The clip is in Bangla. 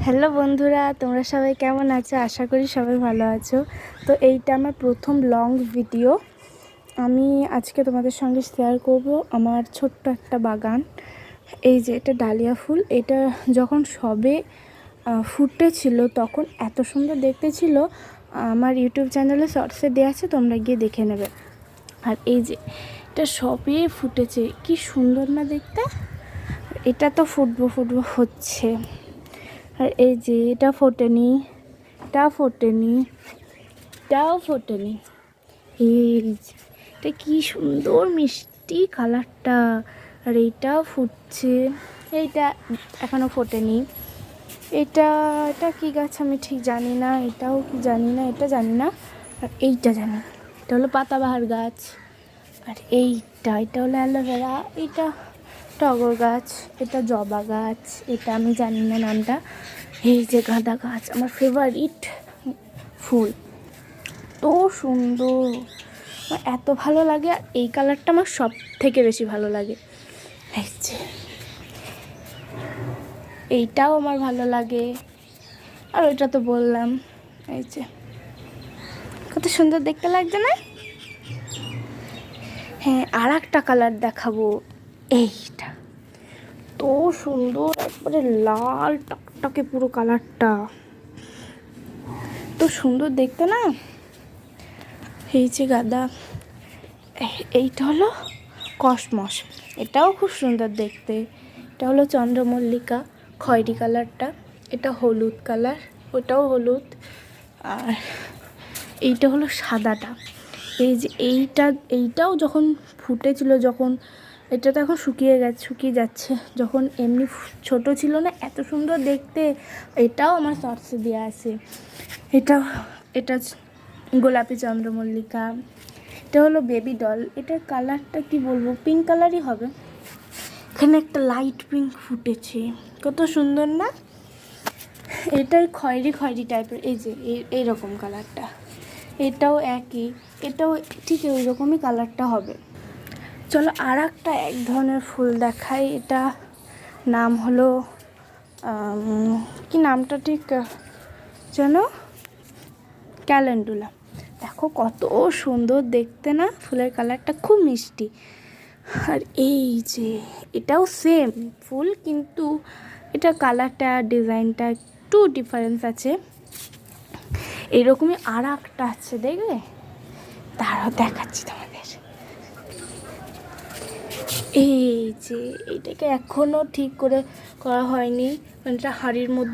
হ্যালো বন্ধুরা, তোমরা সবাই কেমন আছো? আশা করি সবাই ভালো আছো। তো এইটা আমার প্রথম লং ভিডিও। আমি আজকে তোমাদের সঙ্গে শেয়ার করব আমার ছোট্ট একটা বাগান। এই যে এটা ডালিয়া ফুল, এটা যখন সবে ফুটেছিল তখন এত সুন্দর দেখতে ছিল। আমার ইউটিউব চ্যানেলে শর্টসে দেওয়া আছে, তোমরা গিয়ে দেখে নেবে। আর এই যে এটা সবে ফুটেছে, কি সুন্দর না দেখতে। এটা তো ফুটবো হচ্ছে। আর এই যে এটা ফোটেনি, এটাও ফোটেনি, এটাও ফোটেনি। এই যে এটা কি সুন্দর মিষ্টি কালারটা। আর এইটাও ফুটছে, এইটা এখনও ফোটেনি। এটা এটা কী গাছ আমি ঠিক জানি না, এটাও কি জানি না, এটা জানি না। আর এইটা জানি, এটা হলো পাতাবাহার গাছ। আর এটা হলো অ্যালোভেরা, এটা টগর গাছ, এটা জবা গাছ, এটা আমি জানি না নামটা। এই যে গাঁদা গাছ, আমার ফেভারিট ফুল, তো সুন্দর, আমার এত ভালো লাগে। আর এই কালারটা আমার সব থেকে বেশি ভালো লাগে। এই যে এইটাও আমার ভালো লাগে। আর ওইটা তো বললাম। এই যে কত সুন্দর দেখতে লাগছে না? হ্যাঁ, আর একটা কালার দেখাবো। এইটা তো সুন্দর, একবারে লাল টকটকে পুরো কালারটা, তো সুন্দর দেখতে না। এই যে গাঁদা, এইটা হলো কসমস, এটাও খুব সুন্দর দেখতে। এটা হলো চন্দ্রমল্লিকা, খয়েরি কালারটা, এটা হলুদ কালার, ওটাও হলুদ। আর এইটা হলো সাদাটা। এই যে এইটাও যখন ফুটেছিল, যখন এটা তো এখন শুকিয়ে যাচ্ছে, যখন এমনি ছোট ছিল না, এত সুন্দর দেখতে। এটাও আমার শর্টসে দেওয়া আছে। এটা গোলাপি চন্দ্রমল্লিকা। এটা হলো বেবি ডল, এটার কালারটা কি বলবো, পিঙ্ক কালারই হবে। এখানে একটা লাইট পিঙ্ক ফুটেছে, কত সুন্দর না। এটাই খয়েরি টাইপের, এই যে এইরকম কালারটা। এটাও একই, এটাও ঠিক ওই রকমই কালারটা হবে। চলো আর একটা এক ধরনের ফুল দেখাই। এটা নাম হলো কি নামটা ঠিক যেন, ক্যালেন্ডুলা। দেখো কত সুন্দর দেখতে না, ফুলের কালারটা খুব মিষ্টি। আর এই যে এটাও সেম ফুল, কিন্তু এটা কালারটা ডিজাইনটা একটু ডিফারেন্স আছে। এরকমই আর একটা আছে, দেখবে? তারাও দেখাচ্ছি তোমাদের। এই যে এটাকে এখনও ঠিক করা হয়নি, মানে এটা হাঁড়ির মধ্যে